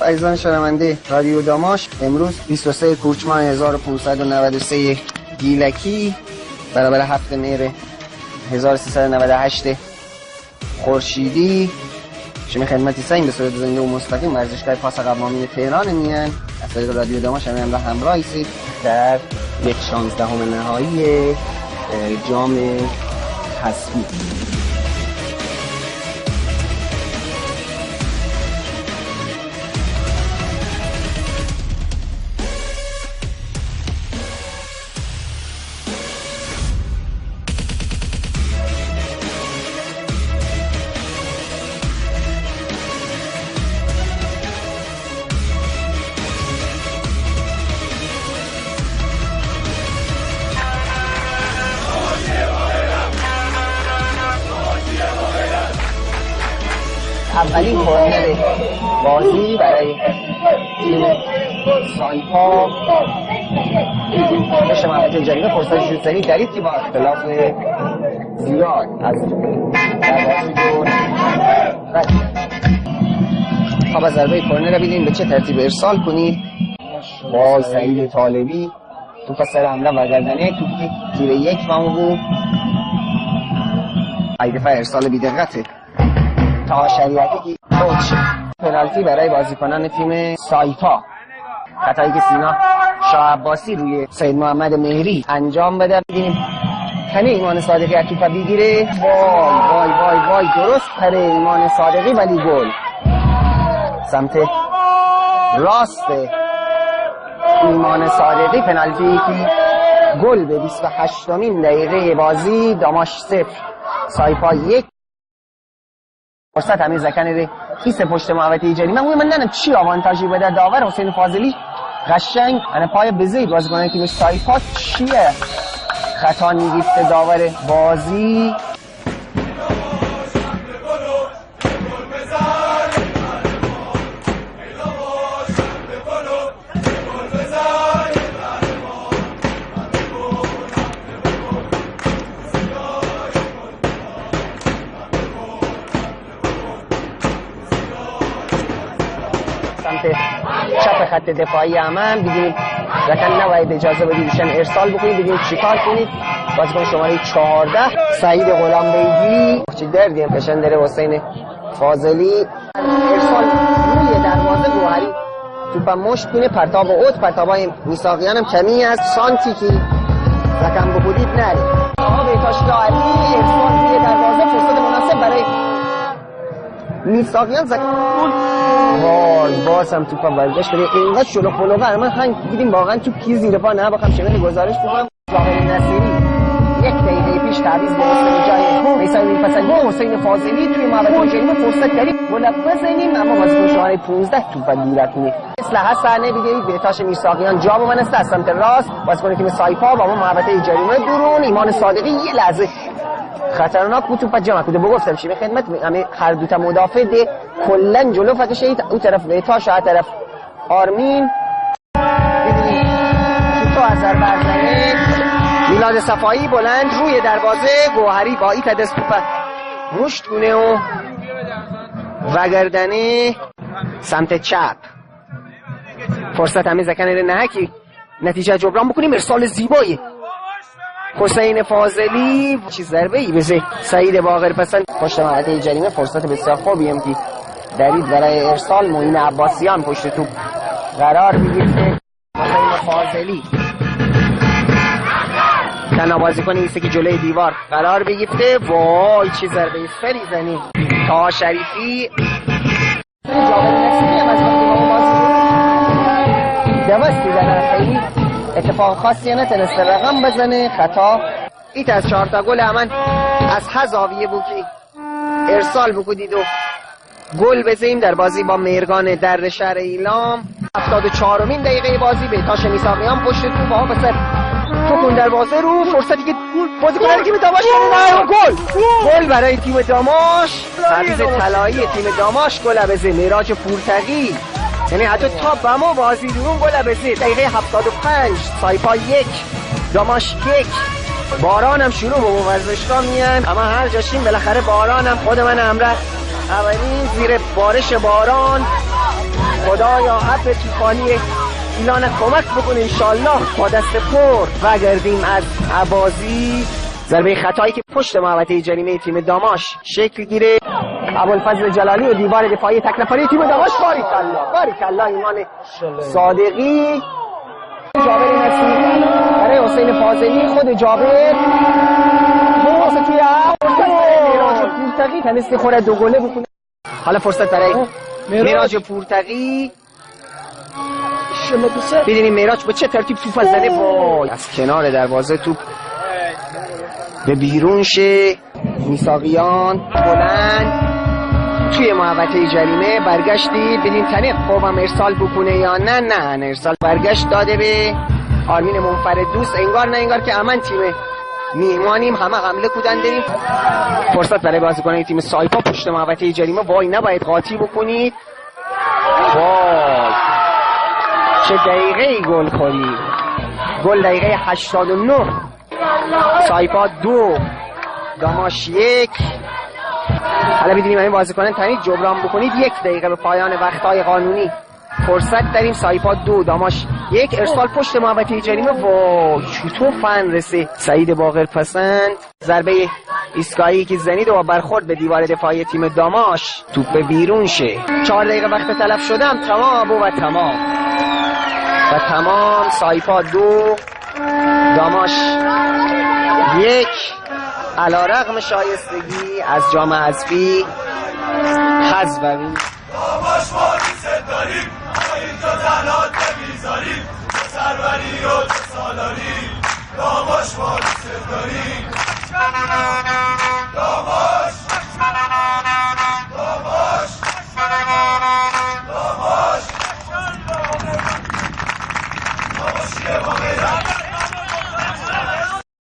عزیزان شنونده رادیو داماش. امروز 23 کوچمان 1593 گیلکی برابر 7 مهر 1398 خورشیدی شما خدمتی سعیم به صورت زنده و مستقیم ورزشگاه پاس قوامین تهران میان از طریق رادیو داماش همراه هستید در یک 16 نهایی جام حذفی. اولین کورنر بازی برای تیم سایپا بشه محمد جریمه فرصت شوت‌زنی در این تیم با اختلاف زیاد از دروازه گل. خب از ضربه کورنر رو ببینیم به چه ترتیب ارسال کنید. با سعید طالبی توپ سر حمله و گردنه توپی تیر یک بود. ای دفعه ارسال بی‌دقته تا شریعتی کوچ. پنالتی برای بازیکنان تیم سایپا. خطایی که سینا شاه عباسی روی سید محمد مهری انجام بده. ببینیم کنه ایمان صادقی از توپ بگیره. وای وای وای وای درست پره ایمان صادقی ولی گل. سمت راست ایمان صادقی پنالتی که گل به 28مین دقیقه بازی. داماش 0 سایپا 1. فرصت همین زکنه کیسه پشت محوطه جریمه. من نمیدونم چی آوانتاژی بده داور حسین فاضلی قشنگ انا پای بزی بازیکن تیم سایپا چیه خطا میگیره داور بازی. چپ خط دفاعی امام بگیرید رکن نباید اجازه بدیدشن ارسال بکنید. بگیرید چیکار کنید. بازیکن شماره 14 سعید غلام بیگی چه دردی هم کشن داره حسین فاضلی ارسال روی دروازه گوهری توپ مشت کنه. پرتاب اوت پرتابای میساقیان هم کمی از سانتی که رکن بکنید نره. آها بهتاش لاعلی ارسال روی دروازه فرصت مناسب برای میساقیان باز هم توپا برگشت بده. اینقدر شلوغ پلوغه من هنگ دیدیم واقعا توپ کی زیر پا نه بخوام شبیه گزارش بکنم. ظاهر نصیری 1 دقیقه پیش تعویض به واسطه جای میساق میرپسند با حسین فاضلی توی محوطه جریمه فرصت داریم گل بزنیم اما بازیکن شماره 15 توپ دور کنه. مثل حسن بگید بهتاش میساقیان جا بمنست از سمت راست بازیکن تیم سایپا با محوطه جریمه درون. ایمان صادقی یه لحظه خطرناک بود توپ جمع کنه. بگفتم چی به خدمت همه هر دو تا مدافع ده کلا جلو فتشه اون طرف بهتاش و طرف آرمین. ببینید توپ از برزنه میلاد صفایی بلند روی دروازه گوهری با این دست توپ رشد کنه و وگردنه سمت چپ. فرصت همه زکنه نهکی نتیجه جبران بکنیم. ارسال زیبایی حسین فاضلی چی ضربه ای بزه سعید باقر پسند پشت محوطه جریمه. فرصت بسیار خوبی هم که درید برای ارسال. معین عباسیان پشت توپ قرار میگیره. حسین فاضلی تنها بازیکن ایسته که جلوی دیوار قرار بگیرده. وای چی ضربه سری زنی تا شریفی جابر نصیری هم از دوستی زنه. خیلی اتفاق خاصی نتونسته رقم بزنه. خطا ایت از 4 تا گل من از حذاویه بود که ارسال بکنید و گل بزنیم در بازی با مهرگان در شهر ایلام. 74مین دقیقه بازی بهتاش میساقیان پشت توپ ها بسر توپون در بازه رو فرصتی که بازیکن تیم داماش گل برای تیم داماش. تعویض طلایی تیم داماش گل بزنه معراج پورتقی یعنی حتی تا بما بازی درون گل بزنه. دقیقه 75 سایپا 1 داماش 1. باران هم شروع به ورزشگاه میان اما هر جاشیم بالاخره باران هم خود من امره اولین زیر بارش باران خدایا ابر طوفانی ایلان کمک بکنه انشالله با دست پر برگردیم از عبازی. ضربه خطایی که پشت محوطه جریمه تیم داماش شکل گیره. ابوالفضل جلالی و دیوار دفاعی تک نفری تیم داماش. باریکالله ایمان صادقی. جابر نصیری برای حسین فاضلی. خود جابر موسه توی میراج پورتقی تنستی خوره 2 گله بکنه. حالا فرصت برای میراج پورتقی. ببینیم میراج با چه ترتیب توپ زده. وای از کنار دروازه توپ به بیرون شه. میساقیان بلند توی محوطه جریمه برگشتی. ببینیم تنه خوبم ارسال بکنه یا نه ارسال برگشت داده به آرمین منفرد دوست. انگار نه انگار که امن تیم میهمانیم همه حمله کودن داریم. فرصت برای بازیکنان تیم سایپا پشت محوطه جریمه. وای نباید قاطی بکنید. وای چه دقیقه گل خوری. گل دقیقه 89. سایپا 2 داماش 1. حالا می‌دونیم این بازیکنان تنید جبران بکنید 1 دقیقه به پایان وقت‌های قانونی فرصت داریم. سایپا 2 داماش 1. ارسال پشت محوطه جریمه. وای چطور فن رسه. سعید باقر پسند. ضربه ایستگاهی که زنید و برخورد به دیوار دفاعی تیم داماش توپ به بیرون شه. 4 دقیقه وقت تلف شدم. تمام. سایپا 2 داماش 1. علیرغم شایستگی از جام حذفی حذف